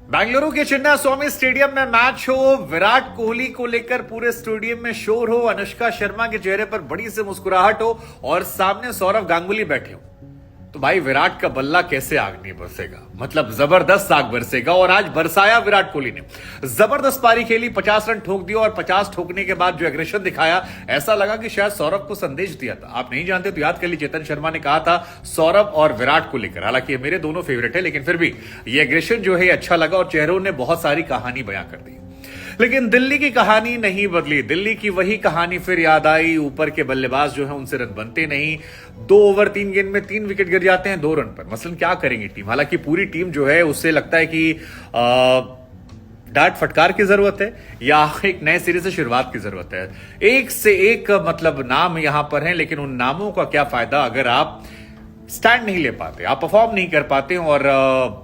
बेंगलुरु के चिन्ना स्वामी स्टेडियम में मैच हो, विराट कोहली को लेकर पूरे स्टेडियम में शोर हो, अनुष्का शर्मा के चेहरे पर बड़ी सी मुस्कुराहट हो और सामने सौरव गांगुली बैठे हो, तो भाई विराट का बल्ला कैसे आग नहीं बरसेगा। मतलब जबरदस्त आग बरसेगा। और आज बरसाया विराट कोहली ने, जबरदस्त पारी खेली, 50 रन ठोक दिया और 50 ठोकने के बाद जो एग्रेशन दिखाया, ऐसा लगा कि शायद सौरभ को संदेश दिया था। आप नहीं जानते तो याद कर लीजिए, चेतन शर्मा ने कहा था सौरभ और विराट को लेकर, हालांकि ये मेरे दोनों फेवरेट है, लेकिन फिर भी ये एग्रेशन जो है अच्छा लगा और चेहरों ने बहुत सारी कहानी बयां कर दी। लेकिन दिल्ली की कहानी नहीं बदली। दिल्ली की वही कहानी फिर याद आई। ऊपर के बल्लेबाज जो है उनसे रन बनते नहीं। 2 ओवर 3 गेंद में 3 विकेट गिर जाते हैं 2 रन पर। मसलन क्या करेंगी टीम? हालांकि पूरी टीम जो है उससे लगता है कि डांट फटकार की जरूरत है या एक नए सिरे से शुरुआत की जरूरत है। एक से एक मतलब नाम यहां पर हैं, लेकिन उन नामों का क्या फायदा अगर आप स्टैंड नहीं ले पाते, आप परफॉर्म नहीं कर पाते। और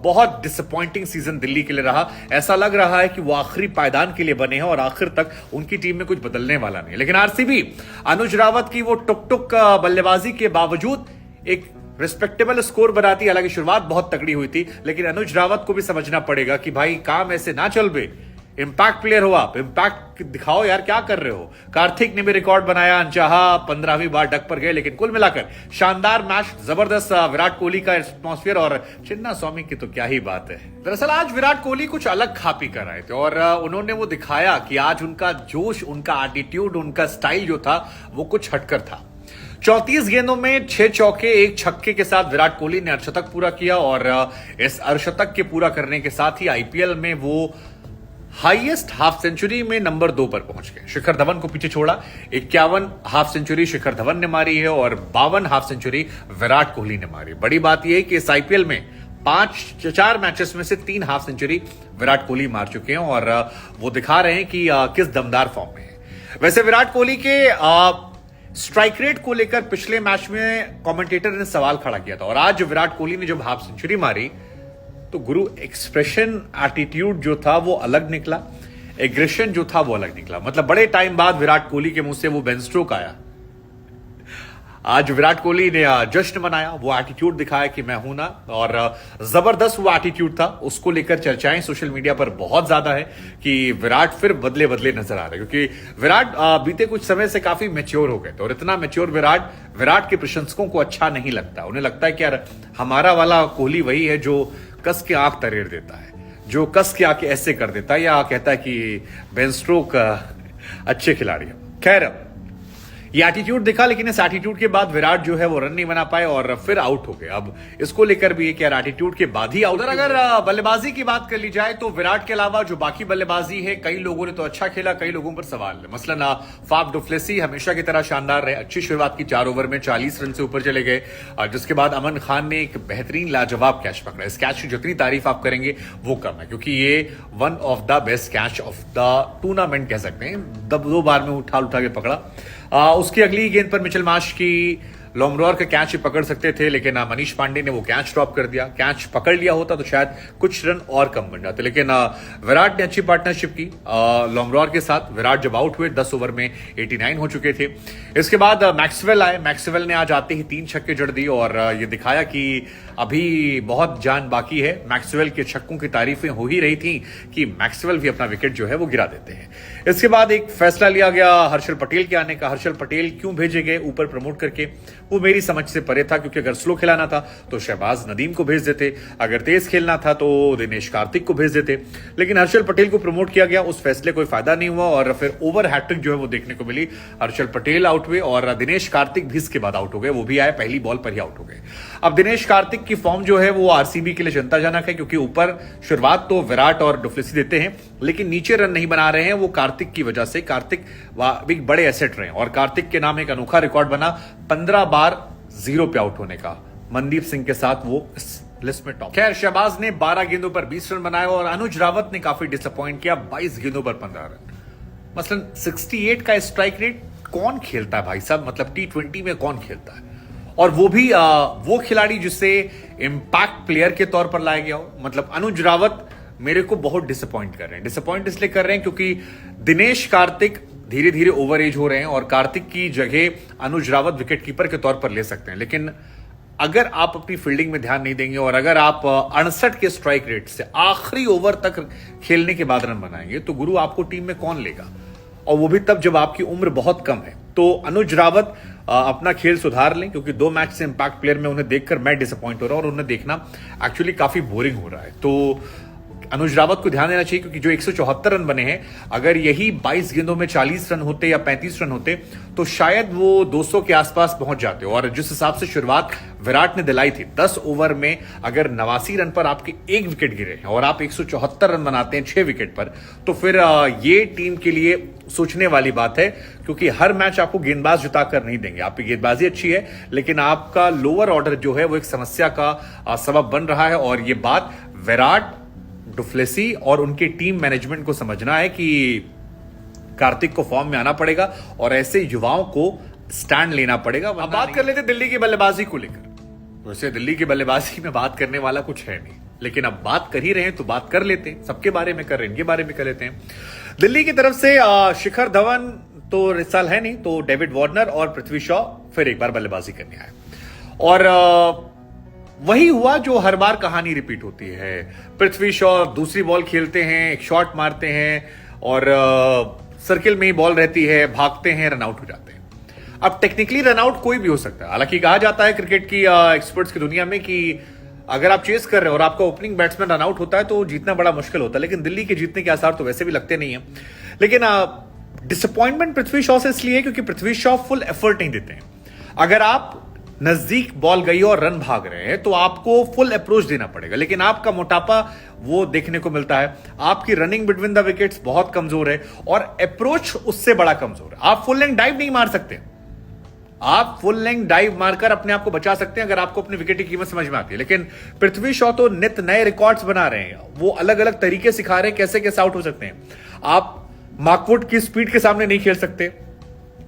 बहुत डिसअपॉइंटिंग सीजन दिल्ली के लिए रहा। ऐसा लग रहा है कि वो आखिरी पायदान के लिए बने हैं और आखिर तक उनकी टीम में कुछ बदलने वाला नहीं। लेकिन आरसीबी अनुज रावत की वो टुक टुक बल्लेबाजी के बावजूद एक रिस्पेक्टेबल स्कोर बनाती। हालांकि शुरुआत बहुत तगड़ी हुई थी, लेकिन अनुज रावत को भी समझना पड़ेगा कि भाई काम ऐसे ना चल बे। इंपैक्ट प्लेयर हो आप, इंपैक्ट दिखाओ यार, क्या कर रहे हो। कार्थिक ने भी रिकॉर्ड बनाया, अनचाहा 15वीं बार डक पर गए, लेकिन कुल मिलाकर शानदार मैच, जबरदस्त विराट कोहली का एटमॉस्फेयर और चिन्ना स्वामी की तो क्या ही बात है। दरअसल आज विराट कोहली कुछ अलग खा पी कर आए थे और उन्होंने वो दिखाया कि आज उनका जोश, उनका एटीट्यूड, उनका स्टाइल जो था वो कुछ हटकर था। 34 गेंदों में 6 चौके 1 छक्के के साथ विराट कोहली ने अर्धशतक पूरा किया और इस अर्धशतक के पूरा करने के साथ ही आईपीएल में वो हाईएस्ट हाफ सेंचुरी में नंबर 2 पर पहुंच गए। शिखर धवन को पीछे छोड़ा। 51 हाफ सेंचुरी शिखर धवन ने मारी है और 52 हाफ सेंचुरी विराट कोहली ने मारी। बड़ी बात यह है कि इस आईपीएल में 4 मैचेस में से 3 हाफ सेंचुरी विराट कोहली मार चुके हैं और वो दिखा रहे हैं कि किस दमदार फॉर्म में है। वैसे विराट कोहली के स्ट्राइक रेट को लेकर पिछले मैच में कमेंटेटर ने सवाल खड़ा किया था और आज विराट कोहली ने जब हाफ सेंचुरी मारी तो गुरु एक्सप्रेशन, एटीट्यूड जो था वो अलग निकला, एग्रेशन जो था वो अलग निकला। मतलब बड़े टाइम बाद विराट कोहली के मुंह से वो बेन स्ट्रोक आया। आज विराट कोहली ने जश्न मनाया, वो एटीट्यूड दिखाया कि मैं हूं ना, और जबरदस्त वो एटीट्यूड था। उसको लेकर चर्चाएं सोशल मीडिया पर बहुत ज्यादा है कि विराट फिर बदले बदले नजर आ रहे हैं, क्योंकि विराट बीते कुछ समय से काफी मैच्योर हो गए थे और इतना मैच्योर विराट के प्रशंसकों को अच्छा नहीं लगता। उन्हें लगता है कि यार हमारा वाला कोहली वही है जो कस के आंख तरेड़ देता है, जो कस के आंख ऐसे कर देता है या कहता है कि बेन स्ट्रोक अच्छे खिलाड़ी है। खैर ये एटीट्यूड दिखा, लेकिन इस एटीट्यूड के बाद विराट जो है वो रन नहीं बना पाए और फिर आउट हो गए। अब इसको लेकर भी एक एटीट्यूड के बाद ही आउट। अगर बल्लेबाजी की बात कर ली जाए तो विराट के अलावा जो बाकी बल्लेबाजी है, कई लोगों ने तो अच्छा खेला, कई लोगों पर सवाल है। मसलन फाफ डु प्लेसी हमेशा की तरह शानदार रहे, अच्छी शुरुआत की, 4 ओवर में 40 रन से ऊपर चले गए। जिसके बाद अमन खान ने एक बेहतरीन लाजवाब कैच पकड़ा। इस कैच की जितनी तारीफ आप करेंगे वो कम है, क्योंकि ये one of the best catch of the tournament कह सकते हैं। 2 बार में उठा के पकड़ा। उसकी अगली गेंद पर मिचेल मार्श की लॉन्ग का कैच पकड़ सकते थे, लेकिन मनीष पांडे ने वो कैच ड्रॉप कर दिया। कैच पकड़ लिया होता तो शायद कुछ रन और कम बन जाते, लेकिन विराट ने अच्छी पार्टनरशिप की लॉन्ग के साथ। विराट जब आउट हुए 10 ओवर में 89 हो चुके थे। इसके बाद मैक्सवेल आए। मैक्सवेल ने आज आते ही 3 छक्के जड़ दी और ये दिखाया कि अभी बहुत जान बाकी है। मैक्सवेल के छक्कों की तारीफें हो ही रही थी कि मैक्सवेल भी अपना विकेट जो है वो गिरा देते हैं। इसके बाद एक फैसला लिया गया हर्षल पटेल के आने का। हर्षल पटेल क्यों भेजे गए ऊपर प्रमोट करके, वो मेरी समझ से परे था, क्योंकि अगर स्लो खिलाना था तो शहबाज नदीम को भेज देते, अगर तेज खेलना था तो दिनेश कार्तिक को भेज देते, लेकिन हर्षल पटेल को प्रमोट किया गया। उस फैसले कोई फायदा नहीं हुआ और फिर ओवर हैट्रिक जो है वो देखने को मिली। हर्षल पटेल आउट हुए और दिनेश कार्तिक भी इसके बाद आउट हो गए। वो भी आए, पहली बॉल पर ही आउट हो गए। अब दिनेश कार्तिक की फॉर्म जो है वो आरसीबी के लिए चिंताजनक है, क्योंकि ऊपर शुरुआत तो विराट और डुप्लेसी देते हैं, लेकिन नीचे रन नहीं बना रहे हैं वो कार्तिक की वजह से। कार्तिक एक बड़े एसेट रहे और कार्तिक के नाम एक अनोखा रिकॉर्ड बना 15 बार 0 पे आउट होने का। मनदीप सिंह के साथ वो इस लिस्ट में टॉप। खैर शहबाज ने 12 गेंदों पर 20 रन बनाए और अनुज रावत ने काफी डिसअपॉइंट किया, 22 गेंदों पर 15 रन। मसलन 68 का स्ट्राइक रेट कौन खेलता है भाई साहब? मतलब T20 में कौन खेलता है? और वो भी वो खिलाड़ी जिसे इंपैक्ट प्लेयर के तौर पर लाया गया हो। मतलब अनुज रावत मेरे को बहुत डिसअपॉइंट कर रहे हैं। डिसअपॉइंट इसलिए कर रहे हैं क्योंकि दिनेश कार्तिक धीरे धीरे ओवर एज हो रहे हैं और कार्तिक की जगह अनुज रावत विकेट कीपर के तौर पर ले सकते हैं, लेकिन अगर आप अपनी फील्डिंग में ध्यान नहीं देंगे और अगर आप 68 के स्ट्राइक रेट से आखिरी ओवर तक खेलने के बाद रन बनाएंगे तो गुरु आपको टीम में कौन लेगा, और वो भी तब जब आपकी उम्र बहुत कम है। तो अनुज रावत अपना खेल सुधार लें, क्योंकि 2 मैच से इंपैक्ट प्लेयर में उन्हें देखकर मैं डिसअपॉइंट हो रहा हूं और उन्हें देखना एक्चुअली काफी बोरिंग हो रहा है। तो अनुज रावत को ध्यान देना चाहिए, क्योंकि जो 174 रन बने हैं, अगर यही 22 गेंदों में 40 रन होते या 35 रन होते तो शायद वो 200 के आसपास पहुंच जाते। और जिस हिसाब से शुरुआत विराट ने दिलाई थी, 10 ओवर में अगर 89 रन पर आपके 1 विकेट गिरे हैं और आप 174 रन बनाते हैं 6 विकेट पर, तो फिर ये टीम के लिए सोचने वाली बात है, क्योंकि हर मैच आपको गेंदबाज जुटाकर नहीं देंगे। आपकी गेंदबाजी अच्छी है, लेकिन आपका लोअर ऑर्डर जो है वो एक समस्या का सबब बन रहा है। और ये बात विराट, डुप्लेसी और उनके टीम मैनेजमेंट को समझना है कि कार्तिक को फॉर्म में आना पड़ेगा और ऐसे युवाओं को स्टैंड लेना पड़ेगा। अब बात कर लेते हैं दिल्ली की बल्लेबाजी को लेकर। वैसे दिल्ली की बल्लेबाजी में बात करने वाला कुछ है नहीं, लेकिन अब बात कर ही रहे हैं तो बात कर लेते हैं। सबके बारे में कर रहे हैं, इनके बारे में कर लेते हैं। दिल्ली की तरफ से शिखर धवन तो इस साल है नहीं, तो डेविड वार्नर और पृथ्वी शॉ फिर एक बार बल्लेबाजी करने आए। और वही हुआ जो हर बार कहानी रिपीट होती है। पृथ्वी शॉ दूसरी बॉल खेलते हैं, एक शॉट मारते हैं और सर्किल में ही बॉल रहती है, भागते हैं, रन आउट हो जाते हैं। अब टेक्निकली रन आउट कोई भी हो सकता है। हालांकि कहा जाता है क्रिकेट की एक्सपर्ट्स की दुनिया में कि अगर आप चेस कर रहे हो और आपका ओपनिंग बैट्समैन रन आउट होता है तो जीतना बड़ा मुश्किल होता है, लेकिन दिल्ली के जीतने के आसार तो वैसे भी लगते नहीं है। लेकिन डिसअपॉइंटमेंट पृथ्वी शॉ से इसलिए है क्योंकि पृथ्वी शॉ फुल एफर्ट नहीं देते हैं। अगर आप नजदीक बॉल गई और रन भाग रहे हैं तो आपको फुल अप्रोच देना पड़ेगा, लेकिन आपका मोटापा वो देखने को मिलता है। आपकी रनिंग बिटवीन द विकेट्स बहुत कमजोर है और अप्रोच उससे बड़ा कमजोर है। आप फुल लेंथ डाइव नहीं मार सकते। आप फुल लेंथ डाइव मारकर अपने आप को बचा सकते हैं अगर आपको अपनी विकेट की कीमत समझ में आती है, लेकिन पृथ्वी शॉ तो नित नए रिकॉर्ड्स बना रहे हैं। वो अलग अलग तरीके सिखा रहे हैं कैसे कैसे आउट हो सकते हैं। आप मार्कवुड की स्पीड के सामने नहीं खेल सकते,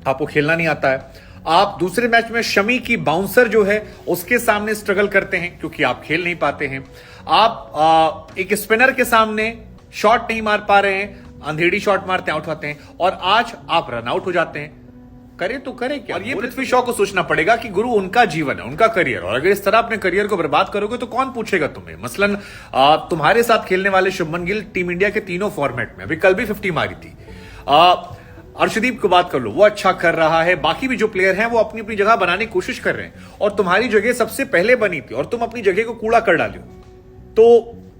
आपको खेलना नहीं आता है। आप दूसरे मैच में शमी की बाउंसर जो है उसके सामने स्ट्रगल करते हैं क्योंकि आप खेल नहीं पाते हैं। आप एक स्पिनर के सामने शॉट नहीं मार पा रहे हैं, अंधेड़ी शॉट मारते हैं, आउट होते हैं, और आज आप रन आउट हो जाते हैं। करे तो करे क्या? और ये पृथ्वी शॉ को सोचना पड़ेगा कि गुरु उनका जीवन है, उनका करियर, और अगर इस तरह अपने करियर को बर्बाद करोगे तो कौन पूछेगा तुम्हें। मसलन तुम्हारे साथ खेलने वाले शुभमन गिल टीम इंडिया के तीनों फॉर्मेट में अभी कल भी 50 मारी थी। अर्शदीप को बात कर लो, वो अच्छा कर रहा है। बाकी भी जो प्लेयर हैं वो अपनी अपनी जगह बनाने की कोशिश कर रहे हैं, और तुम्हारी जगह सबसे पहले बनी थी और तुम अपनी जगह को कूड़ा कर डालो। तो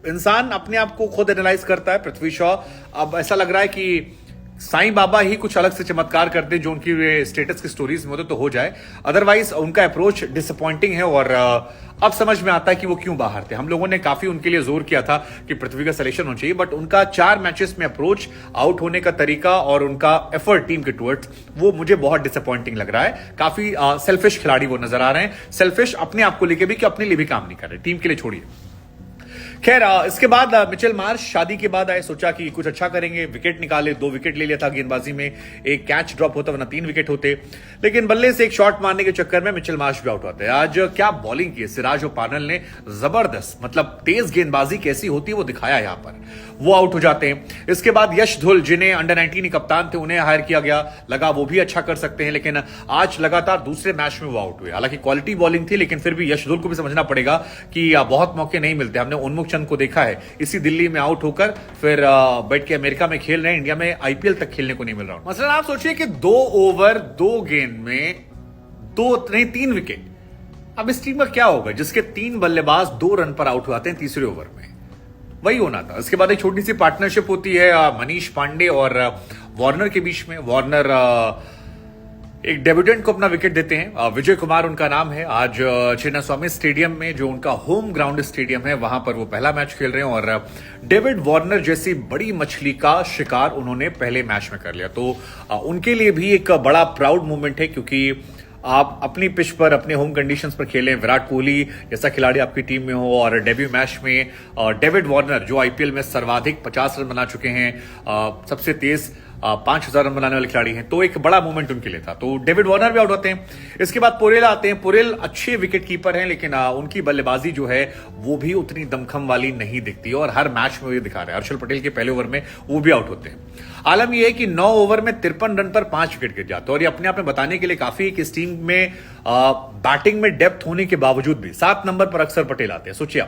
इंसान अपने आप को खुद एनालाइज करता है। पृथ्वी शॉ अब ऐसा लग रहा है कि साईं बाबा ही कुछ अलग से चमत्कार कर दे जो उनकी स्टेटस की स्टोरीज में होते तो हो जाए, अदरवाइज उनका अप्रोच डिसअपॉइंटिंग है। और अब समझ में आता है कि वो क्यों बाहर थे। हम लोगों ने काफी उनके लिए जोर किया था कि पृथ्वी का सिलेक्शन होना चाहिए, बट उनका 4 मैचेस में अप्रोच, आउट होने का तरीका और उनका एफर्ट टीम के टुवर्ड्स, वो मुझे बहुत डिसअपॉइंटिंग लग रहा है। काफी सेल्फिश खिलाड़ी वो नजर आ रहे हैं, सेल्फिश अपने आप को लेकर भी कि अपने लिए भी काम नहीं कर रहे, टीम के लिए छोड़िए। खैर इसके बाद मिचेल मार्श शादी के बाद आए, सोचा कि कुछ अच्छा करेंगे, विकेट निकाले, 2 विकेट ले लिया था गेंदबाजी में, एक कैच ड्रॉप होता वरना 3 विकेट होते, लेकिन बल्ले से एक शॉट मारने के चक्कर में मिचेल मार्श भी आउट होते हैं। आज क्या बॉलिंग की सिराज और पार्नल ने, जबरदस्त, मतलब तेज गेंदबाजी कैसी होती है वो दिखाया यहां पर, वो आउट हो जाते हैं। इसके बाद यश धुल, जिन्हें अंडर 19 कप्तान थे, उन्हें हायर किया गया, लगा वो भी अच्छा कर सकते हैं, लेकिन आज लगातार दूसरे मैच में वो आउट हुए। हालांकि क्वालिटी बॉलिंग थी, लेकिन फिर भी यश धुल को भी समझना पड़ेगा कि बहुत मौके नहीं मिलते। हमने उन्मुख चंद को देखा है इसी दिल्ली में आउट होकर फिर बैठ के अमेरिका में खेल रहे हैं, इंडिया में आईपीएल तक खेलने को नहीं मिल रहा। मसलन आप सोचिए कि 2 ओवर 2 गेंद में 3 विकेट। अब इस टीम का क्या होगा जिसके 3 बल्लेबाज 2 रन पर आउट होते हैं तीसरे ओवर में? वही होना था। इसके बाद एक छोटी सी पार्टनरशिप होती है मनीष पांडे और वार्नर के बीच में। वार्नर एक डेब्यूटेंट को अपना विकेट देते हैं, विजय कुमार उनका नाम है। आज चिन्नास्वामी स्टेडियम में, जो उनका होम ग्राउंड स्टेडियम है, वहां पर वो पहला मैच खेल रहे हैं और डेविड वार्नर जैसी बड़ी मछली का शिकार उन्होंने पहले मैच में कर लिया। तो उनके लिए भी एक बड़ा प्राउड मोमेंट है, क्योंकि आप अपनी पिच पर, अपने होम कंडीशंस पर खेलें, विराट कोहली जैसा खिलाड़ी आपकी टीम में हो, और डेब्यू मैच में डेविड वार्नर जो आईपीएल में सर्वाधिक 50 रन बना चुके हैं, सबसे तेज 5,000 रन बनाने वाले खिलाड़ी हैं, तो एक बड़ा मोमेंट उनके लिए था। तो डेविड वार्नर भी आउट होते हैं। इसके बाद पुरेल आते हैं। पुरेल अच्छे विकेट कीपर हैं, लेकिन उनकी बल्लेबाजी जो है वो भी उतनी दमखम वाली नहीं दिखती और हर मैच में ये दिखा रहे हैं। हर्षल पटेल के पहले ओवर में वो भी आउट होते हैं। आलम यह है कि 9 ओवर में 53 रन पर 5 विकेट गिर जाते हैं और ये अपने आप में बताने के लिए काफी है कि इस टीम में बैटिंग में डेप्थ होने के बावजूद भी 7 नंबर पर अक्सर पटेल आते हैं। सोचिए,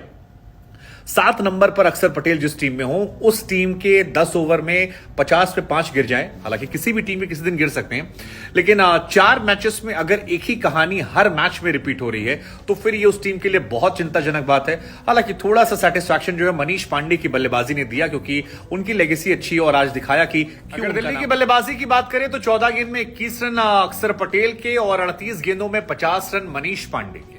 7 नंबर पर अक्सर पटेल जिस टीम में हो, उस टीम के 10 ओवर में 50 पे 5 गिर जाएं। हालांकि किसी भी टीम में किसी दिन गिर सकते हैं, लेकिन 4 मैचेस में अगर एक ही कहानी हर मैच में रिपीट हो रही है तो फिर ये उस टीम के लिए बहुत चिंताजनक बात है। हालांकि थोड़ा सा सेटिस्फैक्शन जो है मनीष पांडे की बल्लेबाजी ने दिया, क्योंकि उनकी लेगेसी अच्छी है और आज दिखाया कि अगर दिल्ली की बल्लेबाजी की बात करें तो 14 गेंद में 21 रन अक्सर पटेल के और 38 गेंदों में 50 रन मनीष पांडे के।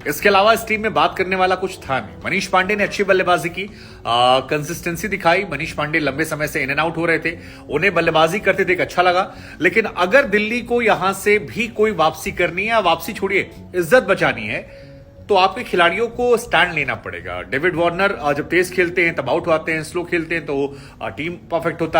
इसके अलावा इस टीम में बात करने वाला कुछ था नहीं। मनीष पांडे ने अच्छी बल्लेबाजी की, कंसिस्टेंसी दिखाई। मनीष पांडे लंबे समय से इन एंड आउट हो रहे थे, उन्हें बल्लेबाजी करते देख अच्छा लगा। लेकिन अगर दिल्ली को यहां से भी कोई वापसी करनी है, वापसी छोड़िए इज्जत बचानी है, तो आपके खिलाड़ियों को स्टैंड लेना पड़ेगा। डेविड वार्नर जब तेज खेलते हैं तब आउट होते हैं, स्लो खेलते हैं तो टीम परफेक्ट होता है।